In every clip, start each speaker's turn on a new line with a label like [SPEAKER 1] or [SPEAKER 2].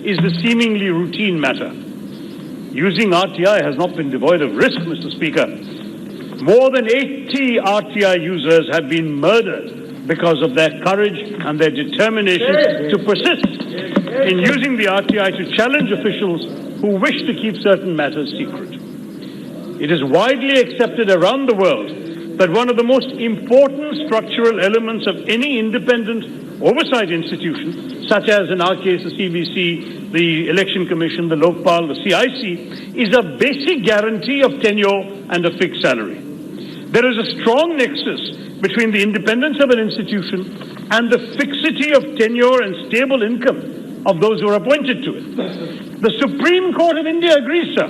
[SPEAKER 1] is the seemingly routine matter. Using RTI has not been devoid of risk, Mr. Speaker. More than 80 RTI users have been murdered because of their courage and their determination to persist in using the RTI to challenge officials who wish to keep certain matters secret. It is widely accepted around the world that one of the most important structural elements of any independent oversight institution, such as in our case the CBC, the Election Commission, the Lokpal, the CIC, is a basic guarantee of tenure and a fixed salary. There is a strong nexus between the independence of an institution and the fixity of tenure and stable income of those who are appointed to it. The Supreme Court of India agrees, sir.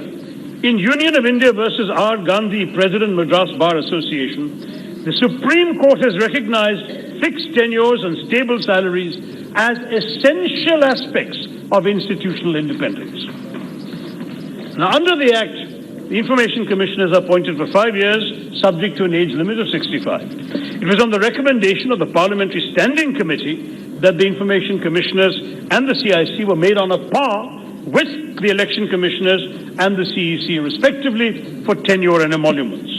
[SPEAKER 1] In Union of India versus R. Gandhi, President Madras Bar Association, the Supreme Court has recognized fixed tenures and stable salaries as essential aspects of institutional independence. Now, under the Act, the Information Commissioners are appointed for 5 years, subject to an age limit of 65. It was on the recommendation of the Parliamentary Standing Committee that the Information Commissioners and the CIC were made on a par with the Election Commissioners and the CEC, respectively, for tenure and emoluments.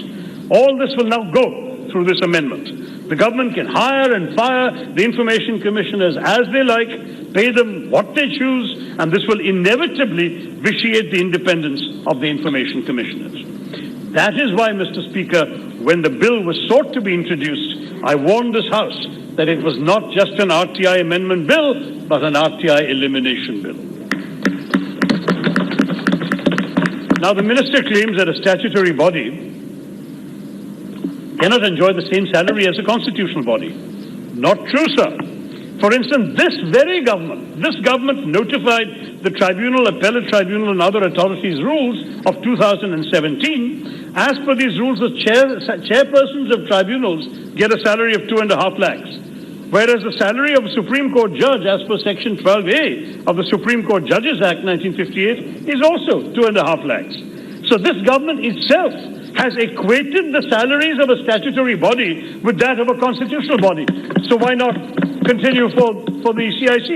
[SPEAKER 1] All this will now go through this amendment. The government can hire and fire the Information Commissioners as they like, pay them what they choose, and this will inevitably vitiate the independence of the Information Commissioners. That is why, Mr. Speaker, when the bill was sought to be introduced, I warned this House that it was not just an RTI amendment bill, but an RTI elimination bill. Now, the Minister claims that a statutory body cannot enjoy the same salary as a constitutional body. Not true, sir. For instance, this government notified the tribunal, appellate tribunal and other authorities' rules of 2017. As per these rules, the chairpersons of tribunals get a salary of 2.5 lakhs. Whereas the salary of a Supreme Court judge, as per Section 12A of the Supreme Court Judges Act 1958, is also 2.5 lakhs. So this government itself has equated the salaries of a statutory body with that of a constitutional body. So why not continue for the CIC?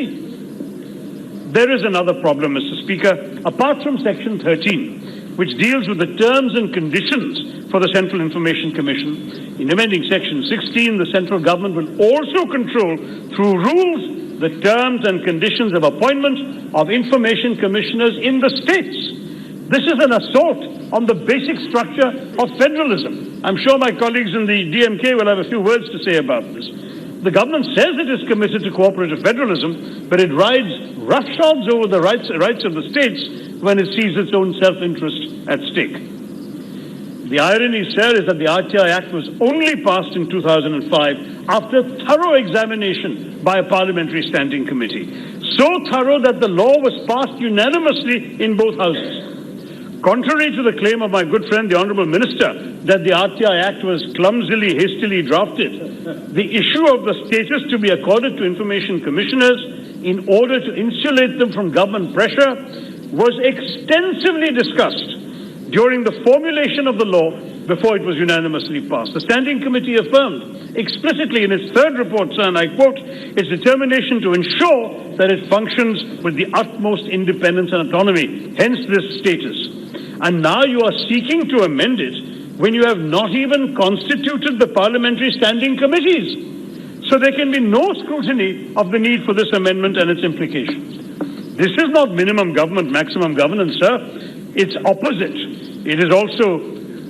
[SPEAKER 1] There is another problem, Mr. Speaker. Apart from Section 13, which deals with the terms and conditions for the Central Information Commission, in amending Section 16, the central government will also control, through rules, the terms and conditions of appointment of information commissioners in the states. This is an assault on the basic structure of federalism. I'm sure my colleagues in the DMK will have a few words to say about this. The government says it is committed to cooperative federalism, but it rides roughshods over the rights of the states when it sees its own self-interest at stake. The irony, sir, is that the RTI Act was only passed in 2005 after thorough examination by a parliamentary standing committee. So thorough that the law was passed unanimously in both houses. Contrary to the claim of my good friend, the Honourable Minister, that the RTI Act was clumsily, hastily drafted, the issue of the status to be accorded to information commissioners in order to insulate them from government pressure was extensively discussed during the formulation of the law before it was unanimously passed. The Standing Committee affirmed explicitly in its third report, sir, and I quote, its determination to ensure that it functions with the utmost independence and autonomy, hence this status. And now you are seeking to amend it when you have not even constituted the parliamentary standing committees. So there can be no scrutiny of the need for this amendment and its implications. This is not minimum government, maximum governance, sir. It's opposite. It is also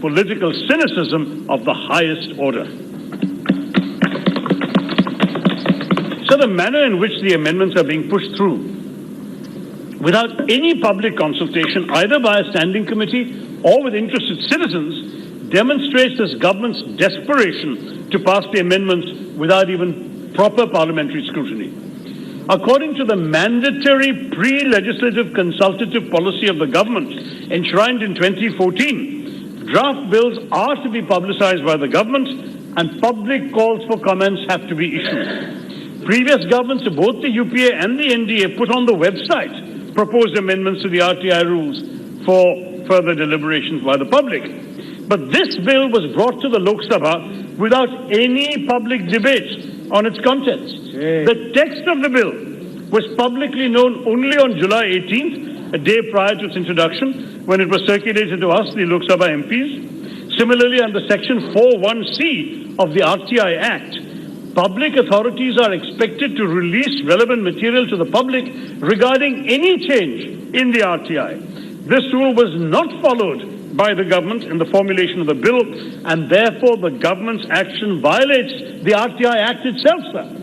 [SPEAKER 1] political cynicism of the highest order. So the manner in which the amendments are being pushed through without any public consultation, either by a standing committee or with interested citizens, demonstrates this government's desperation to pass the amendments without even proper parliamentary scrutiny. According to the mandatory pre-legislative consultative policy of the government enshrined in 2014, draft bills are to be publicized by the government and public calls for comments have to be issued. Previous governments of both the UPA and the NDA put on the website proposed amendments to the RTI rules for further deliberations by the public. But this bill was brought to the Lok Sabha without any public debate on its contents. The text of the bill was publicly known only on July 18th, a day prior to its introduction, when it was circulated to us, the Lok Sabha MPs. Similarly, under Section 4(1)(c) of the RTI Act, public authorities are expected to release relevant material to the public regarding any change in the RTI. This rule was not followed by the government in the formulation of the bill, and therefore the government's action violates the RTI Act itself, sir.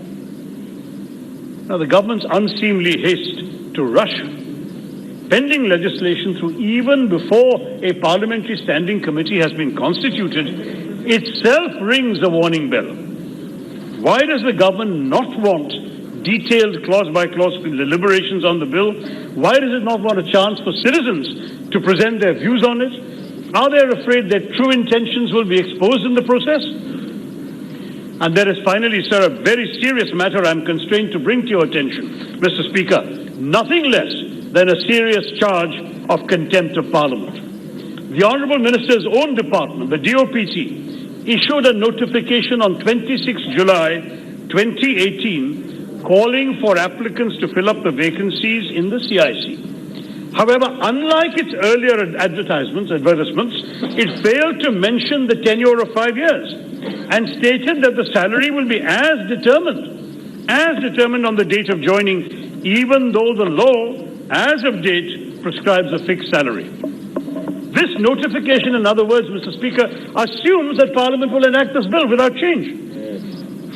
[SPEAKER 1] Now, the government's unseemly haste to rush pending legislation through even before a parliamentary standing committee has been constituted itself rings a warning bell. Why does the government not want detailed clause-by-clause deliberations on the bill? Why does it not want a chance for citizens to present their views on it? Are they afraid their true intentions will be exposed in the process? And there is finally, sir, a very serious matter I'm constrained to bring to your attention, Mr. Speaker. Nothing less than a serious charge of contempt of Parliament. The Honourable Minister's own department, the DOPT, issued a notification on 26 July 2018 calling for applicants to fill up the vacancies in the CIC. However, unlike its earlier advertisements, it failed to mention the tenure of 5 years and stated that the salary will be as determined on the date of joining, even though the law, as of date, prescribes a fixed salary. This notification, in other words, Mr. Speaker, assumes that Parliament will enact this bill without change.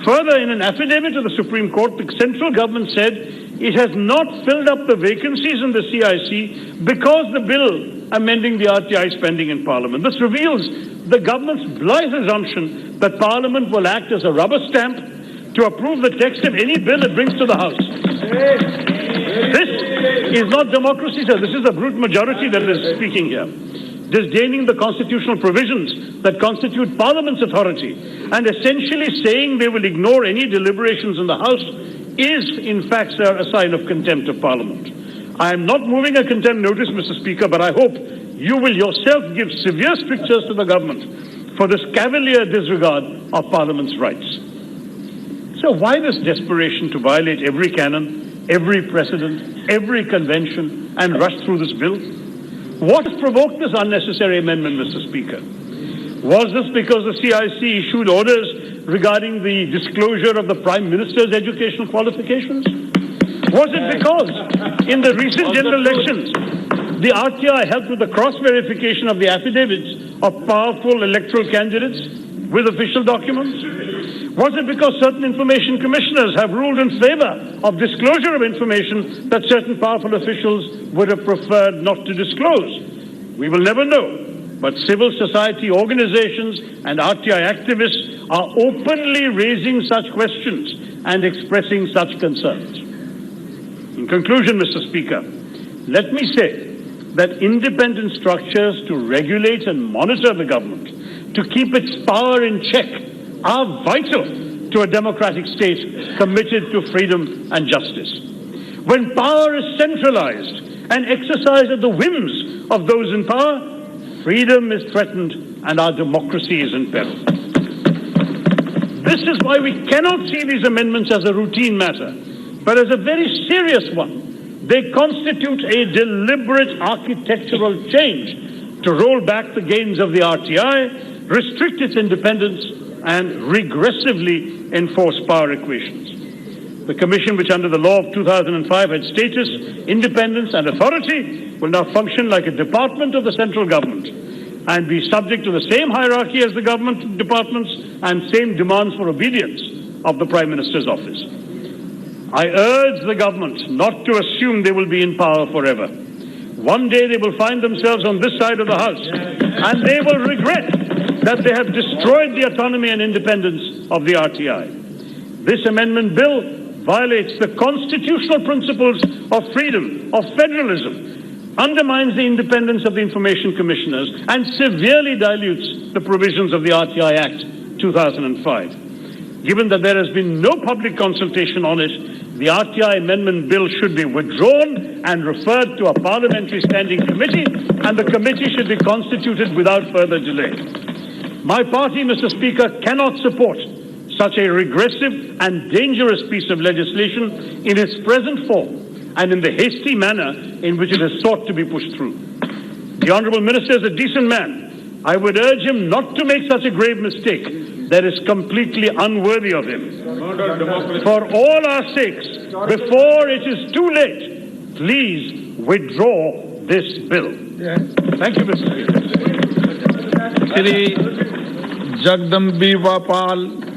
[SPEAKER 1] Further, in an affidavit to the Supreme Court, the central government said it has not filled up the vacancies in the CIC because the bill amending the RTI is pending in Parliament. This reveals the government's blithe assumption that Parliament will act as a rubber stamp to approve the text of any bill it brings to the House. This is not democracy, sir. This is a brute majority that is speaking here, disdaining the constitutional provisions that constitute Parliament's authority and essentially saying they will ignore any deliberations in the House is, in fact, sir, a sign of contempt of Parliament. I am not moving a contempt notice, Mr. Speaker, but I hope you will yourself give severe strictures to the government for this cavalier disregard of Parliament's rights. So why this desperation to violate every canon, every precedent, every convention, and rush through this bill? What has provoked this unnecessary amendment, Mr. Speaker? Was this because the CIC issued orders regarding the disclosure of the Prime Minister's educational qualifications? Was it because, in the recent general elections, the RTI helped with the cross-verification of the affidavits of powerful electoral candidates with official documents? Was it because certain information commissioners have ruled in favor of disclosure of information that certain powerful officials would have preferred not to disclose? We will never know, but civil society organizations and RTI activists are openly raising such questions and expressing such concerns. In conclusion, Mr. Speaker, let me say that independent structures to regulate and monitor the government, to keep its power in check, are vital to a democratic state committed to freedom and justice. When power is centralized and exercised at the whims of those in power, freedom is threatened and our democracy is in peril. This is why we cannot see these amendments as a routine matter, but as a very serious one. They constitute a deliberate architectural change to roll back the gains of the RTI, restrict its independence, and regressively enforce power equations. The Commission, which under the law of 2005 had status, independence, and authority, will now function like a department of the central government and be subject to the same hierarchy as the government departments and same demands for obedience of the Prime Minister's office. I urge the government not to assume they will be in power forever. One day they will find themselves on this side of the House, and they will regret that they have destroyed the autonomy and independence of the RTI. This amendment bill violates the constitutional principles of freedom, of federalism, undermines the independence of the information commissioners, and severely dilutes the provisions of the RTI Act 2005. Given that there has been no public consultation on it, the RTI Amendment Bill should be withdrawn and referred to a parliamentary standing committee, and the committee should be constituted without further delay. My party, Mr. Speaker, cannot support such a regressive and dangerous piece of legislation in its present form and in the hasty manner in which it is sought to be pushed through. The Honourable Minister is a decent man. I would urge him not to make such a grave mistake that is completely unworthy of him. For all our sakes, before it is too late, please withdraw this bill. Thank you, Mr. Speaker.
[SPEAKER 2] Shri Jagdambi Vapal.